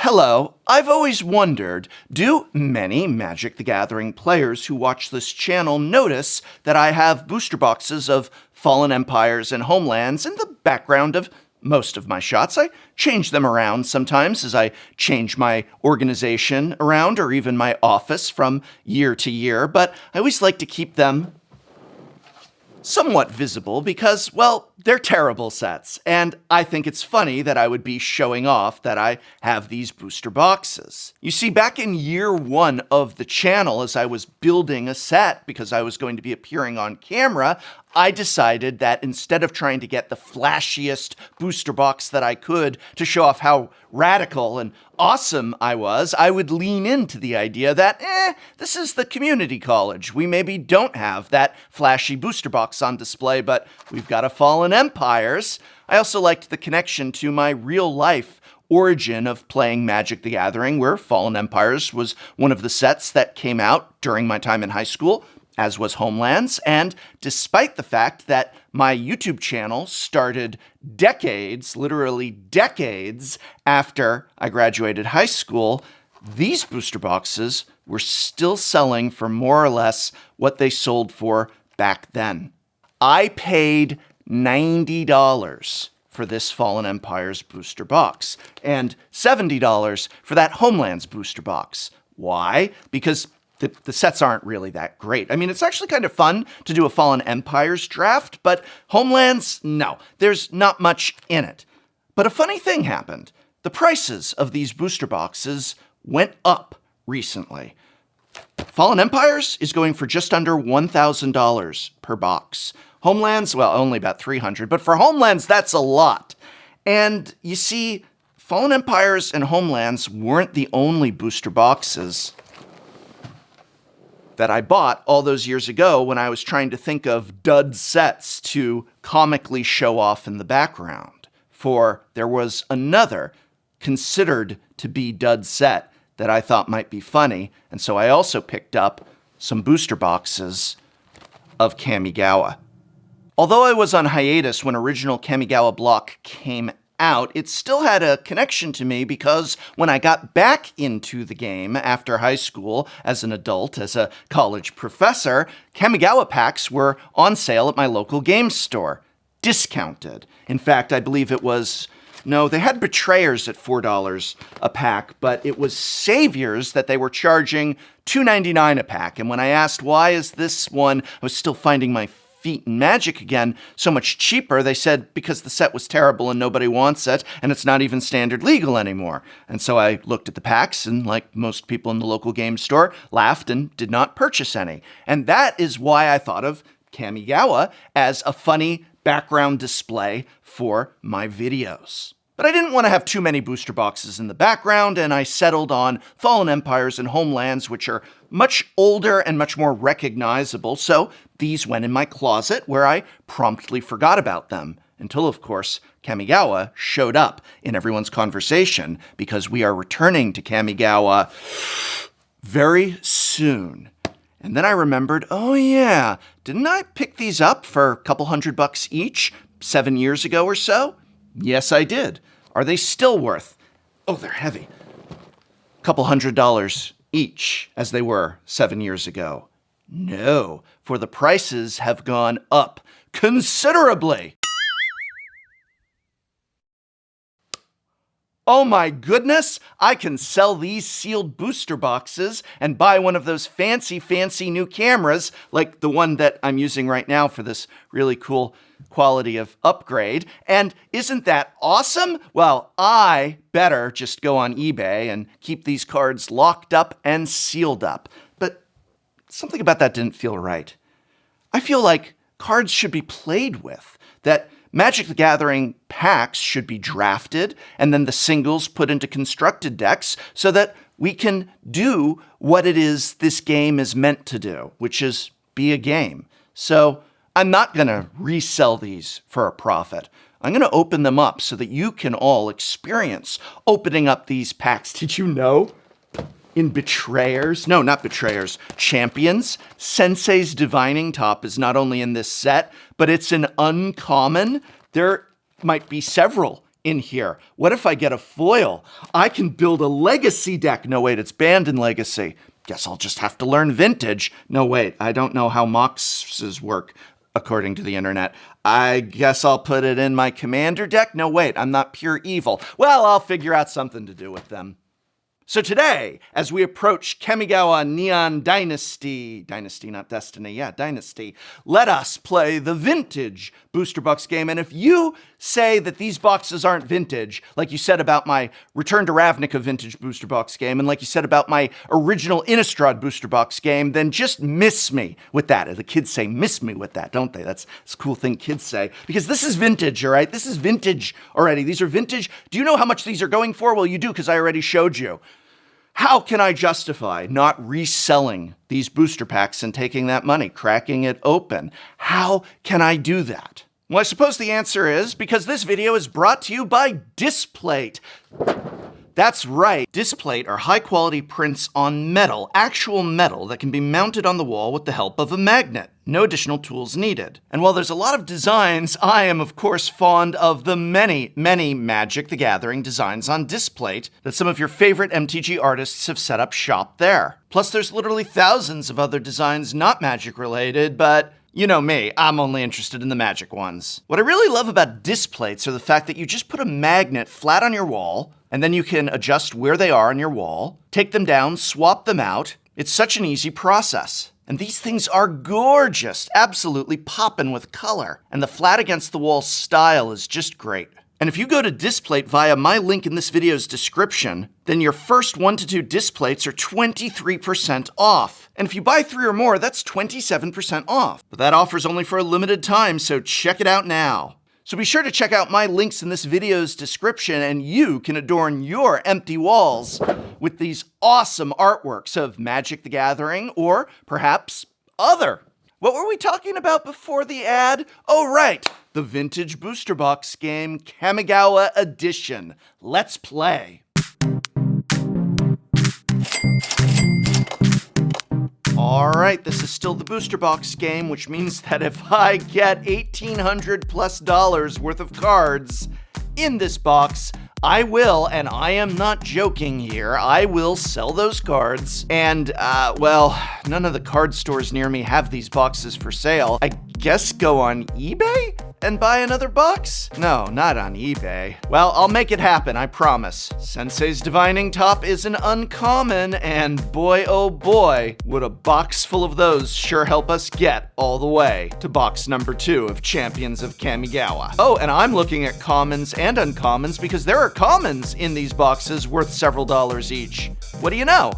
Hello, I've always wondered, do many Magic the Gathering players who watch this channel notice that I have booster boxes of Fallen Empires and Homelands in the background of most of my shots? I change them around sometimes as I change my organization around or even my office from year to year, but I always like to keep them somewhat visible because, well, they're terrible sets, and I think it's funny that I would be showing off that I have these booster boxes. You see, back in year one of the channel, as I was building a set because I was going to be appearing on camera, I decided that instead of trying to get the flashiest booster box that I could to show off how radical and awesome I was, I would lean into the idea that, this is the community college. We maybe don't have that flashy booster box on display, but we've got a Fallen Empires. I also liked the connection to my real life origin of playing Magic the Gathering, where Fallen Empires was one of the sets that came out during my time in high school, as was Homelands, and despite the fact that my YouTube channel started decades, literally decades, after I graduated high school, these booster boxes were still selling for more or less what they sold for back then. I paid $90 for this Fallen Empires booster box, and $70 for that Homelands booster box. Why? Because the sets aren't really that great. I mean, it's actually kind of fun to do a Fallen Empires draft, but Homelands, no, there's not much in it. But a funny thing happened. The prices of these booster boxes went up recently. Fallen Empires is going for just under $1,000 per box. Homelands, well, only about $300, but for Homelands, that's a lot. And you see, Fallen Empires and Homelands weren't the only booster boxes that I bought all those years ago when I was trying to think of dud sets to comically show off in the background. For there was another considered to be dud set that I thought might be funny, and so I also picked up some booster boxes of Kamigawa. Although I was on hiatus when original Kamigawa block came out, it still had a connection to me because when I got back into the game after high school as an adult, as a college professor, Kamigawa packs were on sale at my local game store, discounted. In fact, I believe it was, no, they had Betrayers at $4 a pack, but it was Saviors that they were charging $2.99 a pack. And when I asked why is this one, I was still finding my feet in Magic again, so much cheaper, they said because the set was terrible and nobody wants it, and it's not even standard legal anymore. And so I looked at the packs and, like most people in the local game store, laughed and did not purchase any. And that is why I thought of Kamigawa as a funny background display for my videos. But I didn't want to have too many booster boxes in the background, and I settled on Fallen Empires and Homelands, which are much older and much more recognizable, so these went in my closet where I promptly forgot about them. Until, of course, Kamigawa showed up in everyone's conversation, because we are returning to Kamigawa very soon. And then I remembered, oh yeah, didn't I pick these up for a couple $100 each 7 years ago or so? Yes, I did. Are they still worth? Oh, they're heavy. A couple $100 each, as they were 7 years ago. No, for the prices have gone up considerably. Oh my goodness, I can sell these sealed booster boxes and buy one of those fancy new cameras, like the one that I'm using right now for this really cool quality of upgrade. And isn't that awesome? Well, I better just go on eBay and keep these cards locked up and sealed up. But something about that didn't feel right. I feel like cards should be played with, that Magic the Gathering packs should be drafted and then the singles put into constructed decks so that we can do what it is this game is meant to do, which is be a game. So I'm not going to resell these for a profit. I'm going to open them up so that you can all experience opening up these packs. Did you know? In Betrayers, no, not Betrayers, Champions, Sensei's Divining Top is not only in this set, but it's an uncommon. There might be several in here. What if I get a foil? I can build a legacy deck. No, wait, it's banned in legacy. Guess I'll just have to learn vintage. No, wait, I don't know how moxes work, according to the internet. I guess I'll put it in my commander deck. No, wait, I'm not pure evil. Well, I'll figure out something to do with them. So today, as we approach Kamigawa Neon Dynasty, not Destiny, yeah, Dynasty, let us play the vintage booster box game. And if you say that these boxes aren't vintage, like you said about my Return to Ravnica vintage booster box game, and like you said about my original Innistrad booster box game, then just miss me with that. The kids say miss me with that, don't they? That's a cool thing kids say. Because this is vintage, all right? This is vintage already. These are vintage. Do you know how much these are going for? Well, you do, because I already showed you. How can I justify not reselling these booster packs and taking that money, cracking it open? How can I do that? Well, I suppose the answer is because this video is brought to you by Displate. That's right, Displate are high-quality prints on metal, actual metal that can be mounted on the wall with the help of a magnet. No additional tools needed. And while there's a lot of designs, I am of course fond of the many, many Magic the Gathering designs on Displate that some of your favorite MTG artists have set up shop there. Plus there's literally thousands of other designs not Magic related, but you know me, I'm only interested in the Magic ones. What I really love about Displates are the fact that you just put a magnet flat on your wall, and then you can adjust where they are on your wall, take them down, swap them out. It's such an easy process. And these things are gorgeous, absolutely poppin' with color. And the flat against the wall style is just great. And if you go to Displate via my link in this video's description, then your first 1 to 2 Displates are 23% off. And if you buy 3 or more, that's 27% off. But that offer's only for a limited time, so check it out now. So be sure to check out my links in this video's description, and you can adorn your empty walls with these awesome artworks of Magic the Gathering, or perhaps other. What were we talking about before the ad? Oh, right, the vintage booster box game, Kamigawa Edition. Let's play. All right, this is still the booster box game, which means that if I get $1,800+ worth of cards in this box, I will, and I am not joking here, I will sell those cards. And, well, none of the card stores near me have these boxes for sale. I guess go on eBay and buy another box? No, not on eBay. Well, I'll make it happen, I promise. Sensei's Divining Top is an uncommon, and boy oh boy, would a box full of those sure help us get all the way to box number 2 of Champions of Kamigawa. Oh, and I'm looking at commons and uncommons because there are commons in these boxes worth several dollars each. What do you know?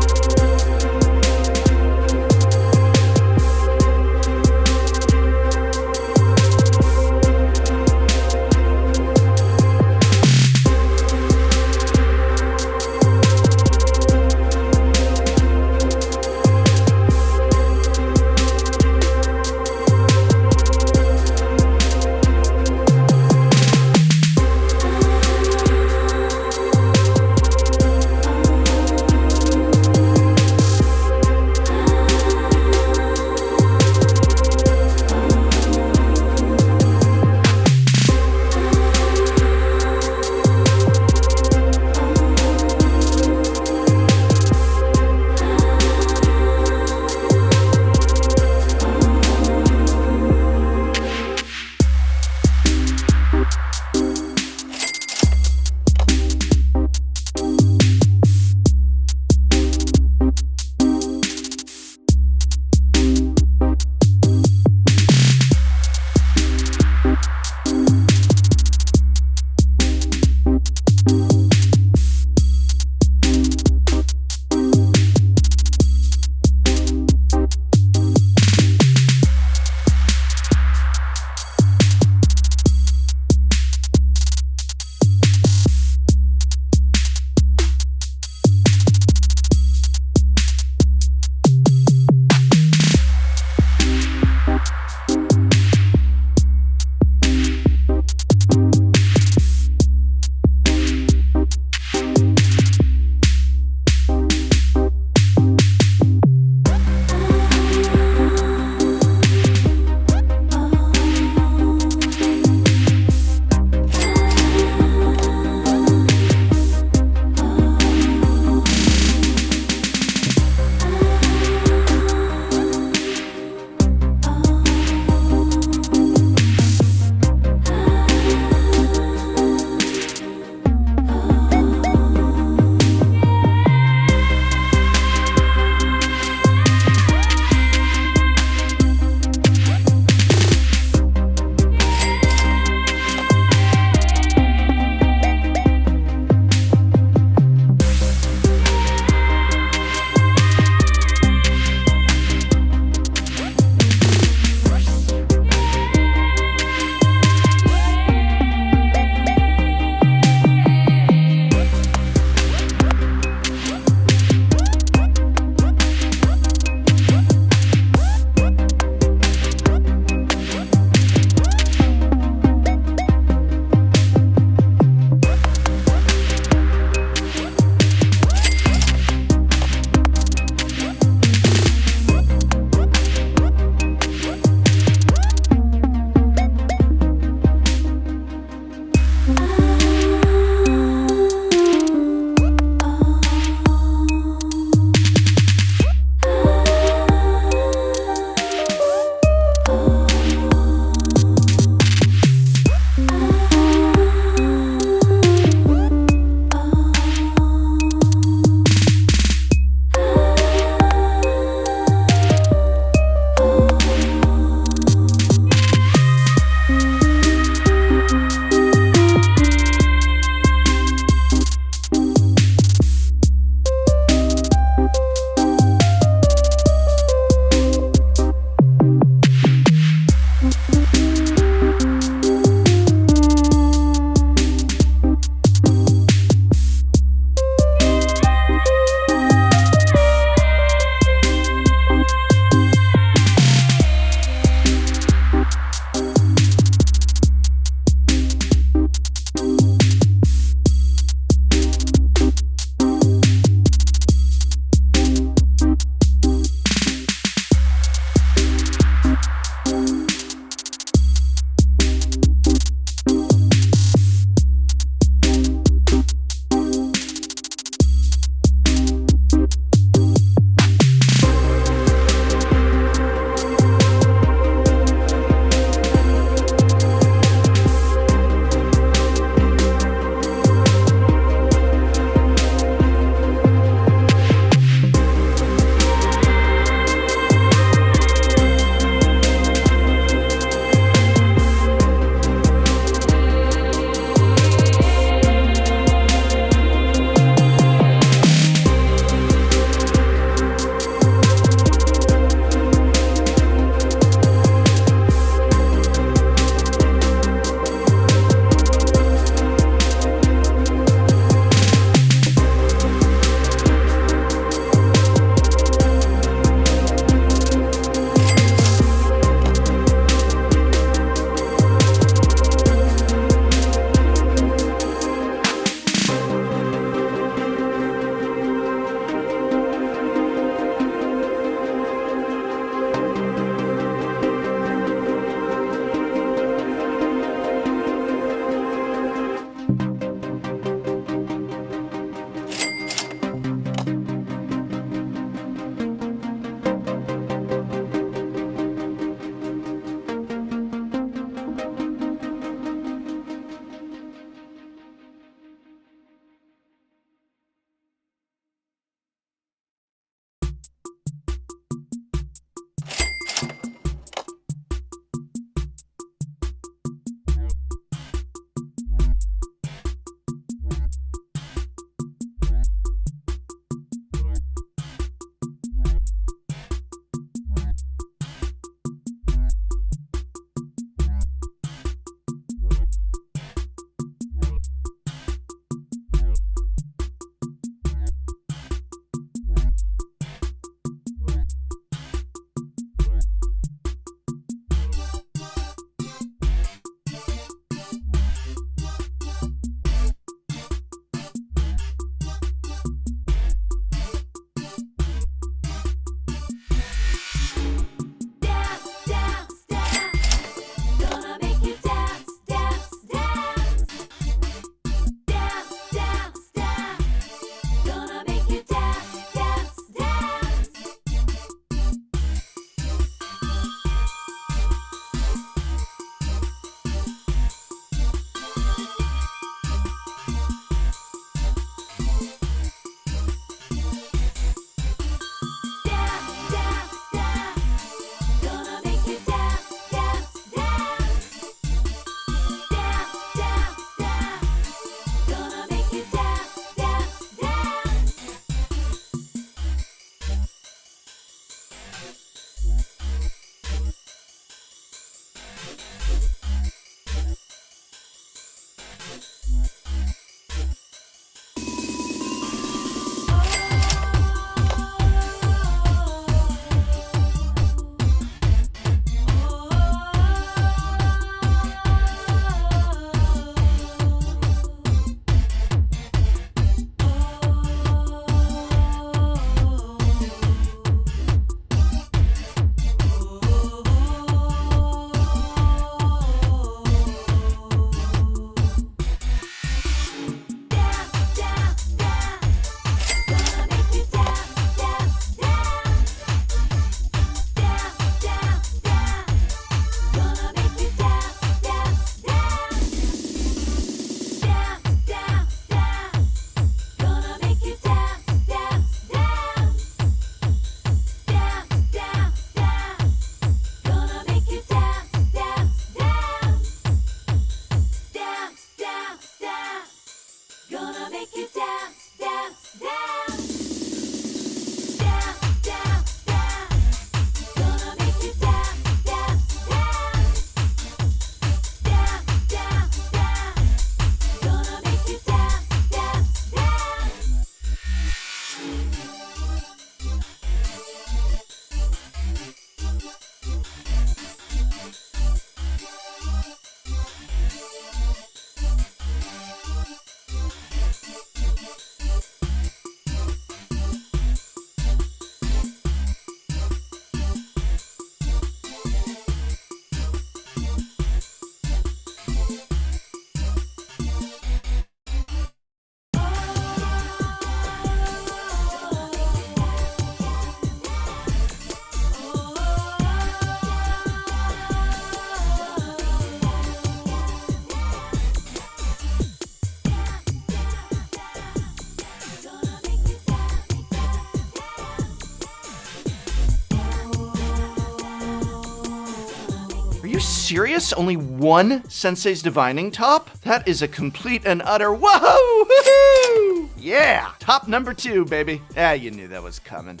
serious? Only one Sensei's Divining top? That is a complete and utter whoa! Woohoo! Yeah! Top number 2, baby. Ah, you knew that was coming.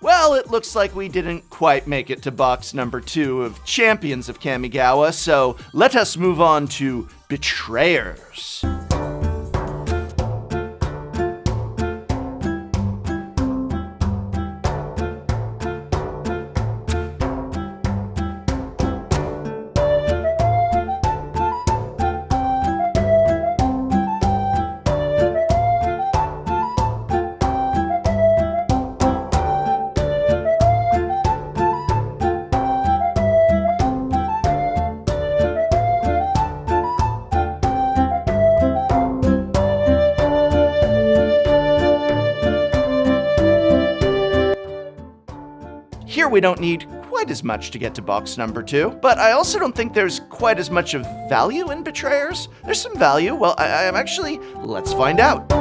Well, it looks like we didn't quite make it to box number 2 of Champions of Kamigawa, so let us move on to Betrayers. Here we don't need quite as much to get to box number 2, but I also don't think there's quite as much of value in Betrayers. There's some value. Well, I am actually, let's find out.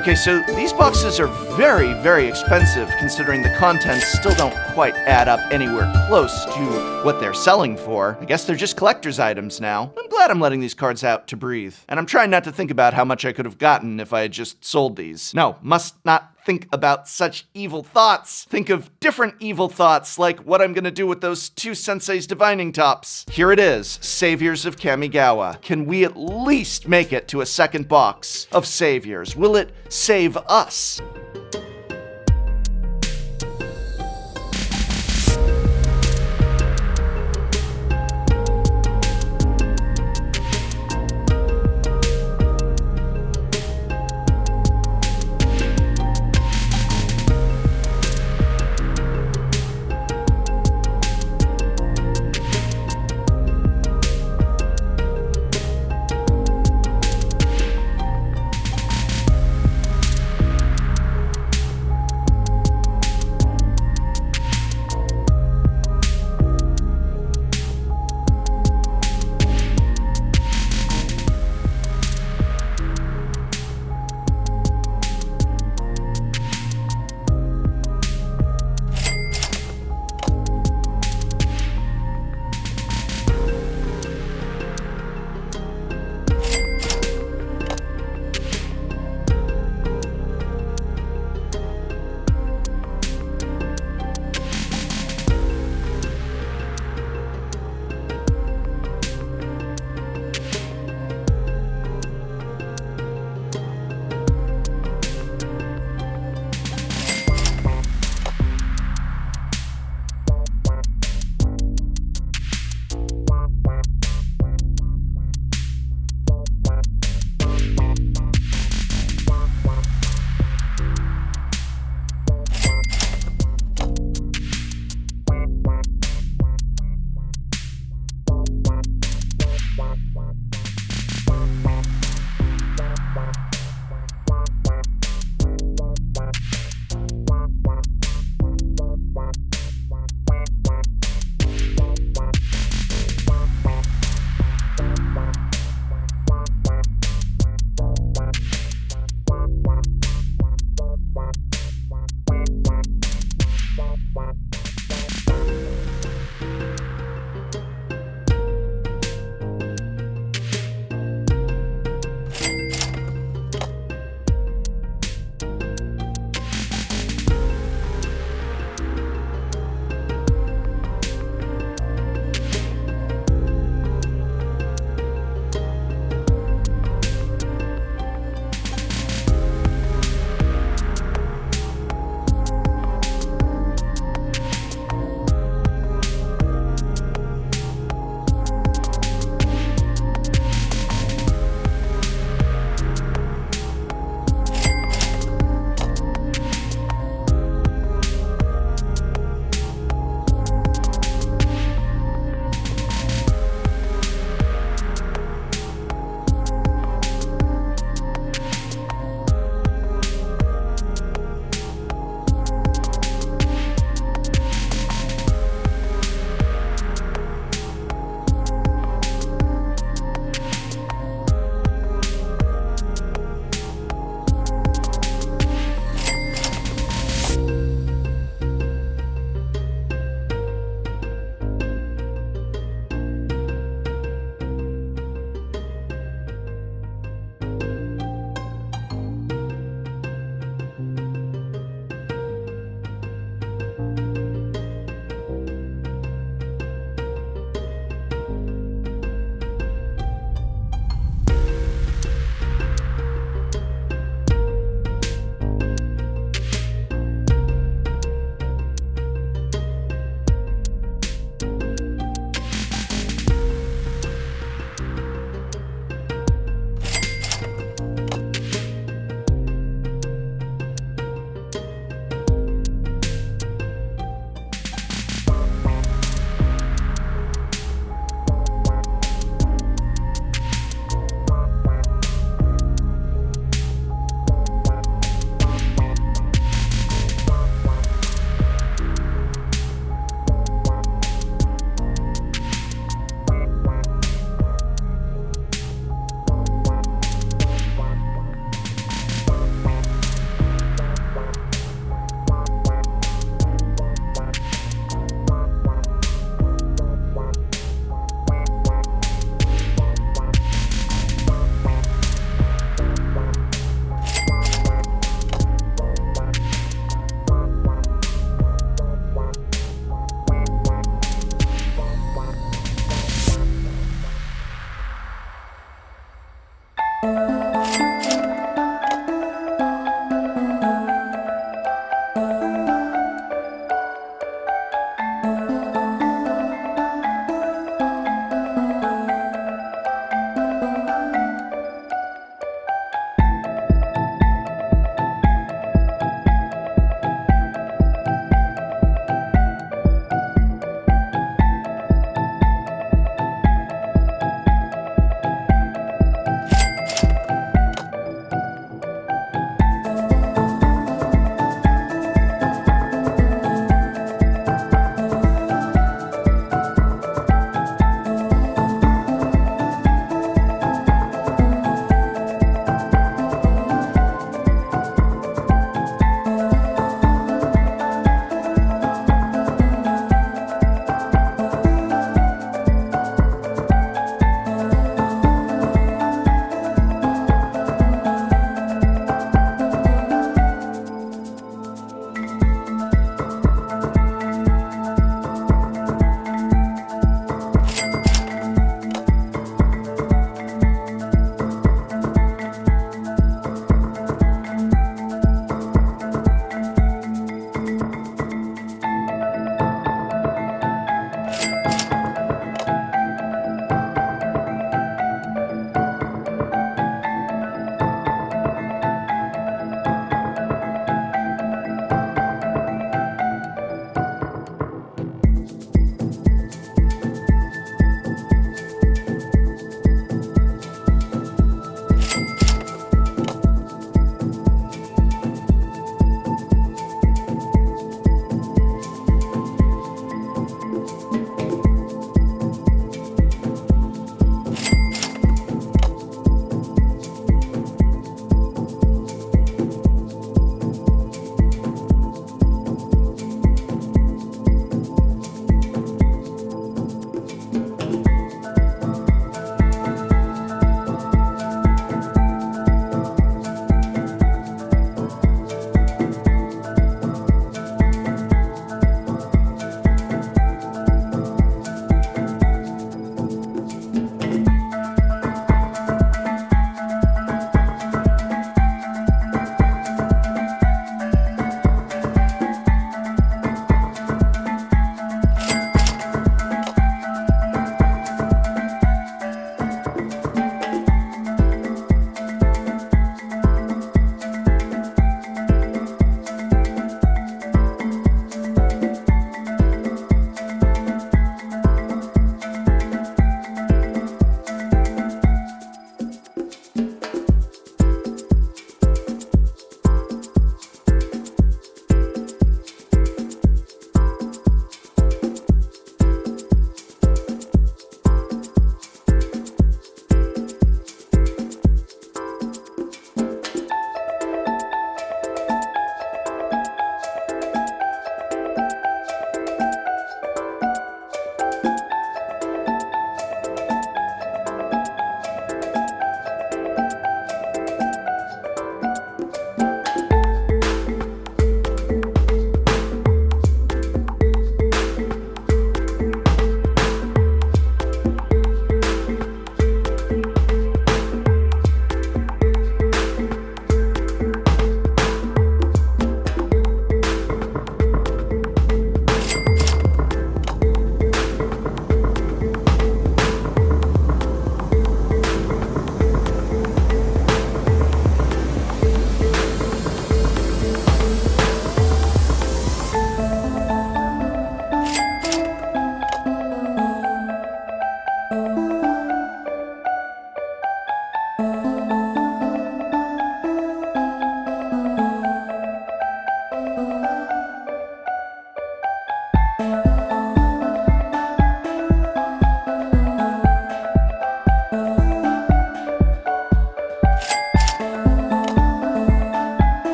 Okay, so these boxes are very, very expensive considering the contents still don't quite add up anywhere close to what they're selling for. I guess they're just collector's items now. I'm glad I'm letting these cards out to breathe. And I'm trying not to think about how much I could have gotten if I had just sold these. No, must not think about such evil thoughts. Think of different evil thoughts, like what I'm gonna do with those 2 Sensei's divining tops. Here it is, Saviors of Kamigawa. Can we at least make it to a second box of Saviors? Will it save us?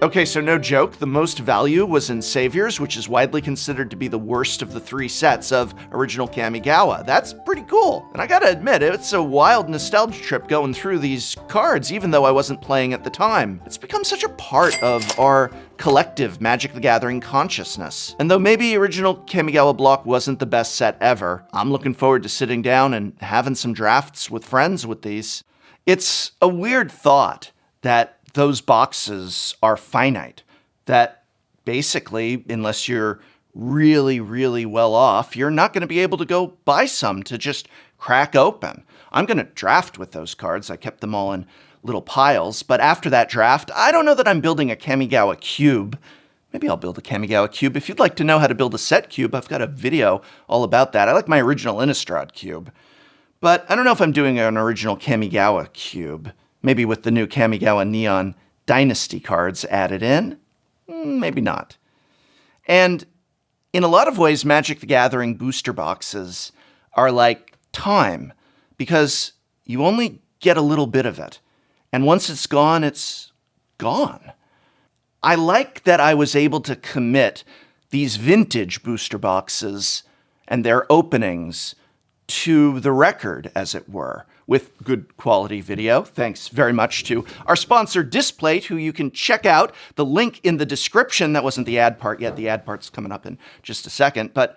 Okay, so no joke, the most value was in Saviors, which is widely considered to be the worst of the 3 sets of original Kamigawa. That's pretty cool. And I gotta admit, it's a wild nostalgia trip going through these cards, even though I wasn't playing at the time. It's become such a part of our collective Magic the Gathering consciousness. And though maybe original Kamigawa block wasn't the best set ever, I'm looking forward to sitting down and having some drafts with friends with these. It's a weird thought that those boxes are finite, that basically, unless you're really, really well off, you're not going to be able to go buy some to just crack open. I'm going to draft with those cards. I kept them all in little piles, but after that draft, I don't know that I'm building a Kamigawa cube. Maybe I'll build a Kamigawa cube. If you'd like to know how to build a set cube, I've got a video all about that. I like my original Innistrad cube, but I don't know if I'm doing an original Kamigawa cube. Maybe with the new Kamigawa Neon Dynasty cards added in? Maybe not. And in a lot of ways, Magic the Gathering booster boxes are like time, because you only get a little bit of it. And once it's gone, it's gone. I like that I was able to commit these vintage booster boxes and their openings to the record, as it were, with good quality video. Thanks very much to our sponsor, Displate, who you can check out. The link in the description. That wasn't the ad part yet. The ad part's coming up in just a second, but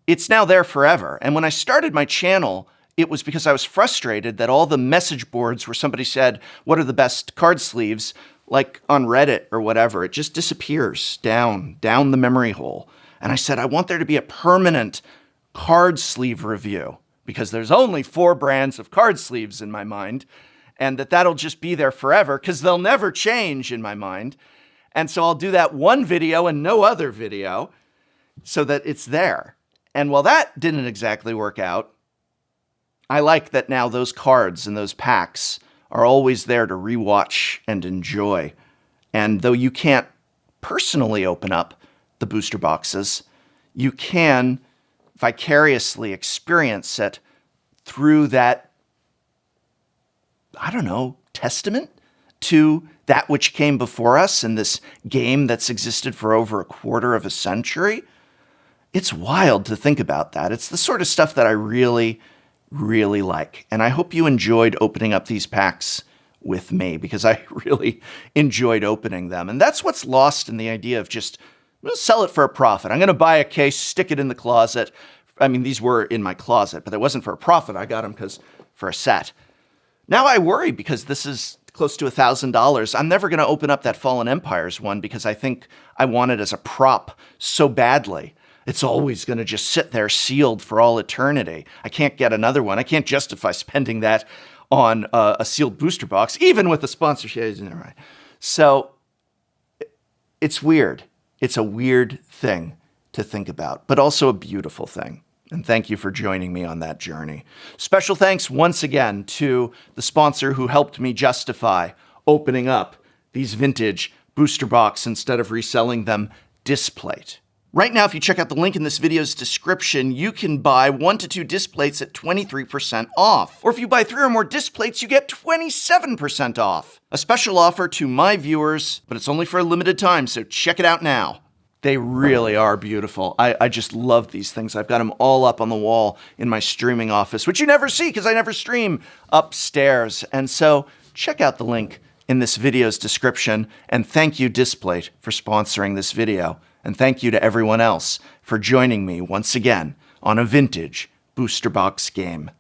it's now there forever. And when I started my channel, it was because I was frustrated that all the message boards where somebody said, what are the best card sleeves, like on Reddit or whatever, it just disappears down the memory hole. And I said, I want there to be a permanent card sleeve review, because there's only 4 brands of card sleeves in my mind, and that'll just be there forever, because they'll never change in my mind. And so I'll do that one video and no other video so that it's there. And while that didn't exactly work out, I like that now those cards and those packs are always there to rewatch and enjoy. And though you can't personally open up the booster boxes, you can vicariously experience it through that, I don't know, testament to that which came before us in this game that's existed for over a quarter of a century. It's wild to think about that. It's the sort of stuff that I really, really like. And I hope you enjoyed opening up these packs with me, because I really enjoyed opening them. And that's what's lost in the idea of just sell it for a profit. I'm going to buy a case, stick it in the closet. I mean, these were in my closet, but it wasn't for a profit. I got them for a set. Now I worry, because this is close to $1,000. I'm never going to open up that Fallen Empires one, because I think I want it as a prop so badly. It's always going to just sit there sealed for all eternity. I can't get another one. I can't justify spending that on a sealed booster box, even with the sponsorship. So it's weird. It's a weird thing to think about, but also a beautiful thing. And thank you for joining me on that journey. Special thanks once again to the sponsor who helped me justify opening up these vintage booster box instead of reselling them, Displate. Right now, if you check out the link in this video's description, you can buy 1 to 2 Displates at 23% off. Or if you buy 3 or more Displates, you get 27% off. A special offer to my viewers, but it's only for a limited time, so check it out now. They really are beautiful. I just love these things. I've got them all up on the wall in my streaming office, which you never see because I never stream upstairs. And so check out the link in this video's description. And thank you, Displate, for sponsoring this video. And thank you to everyone else for joining me once again on a vintage booster box game.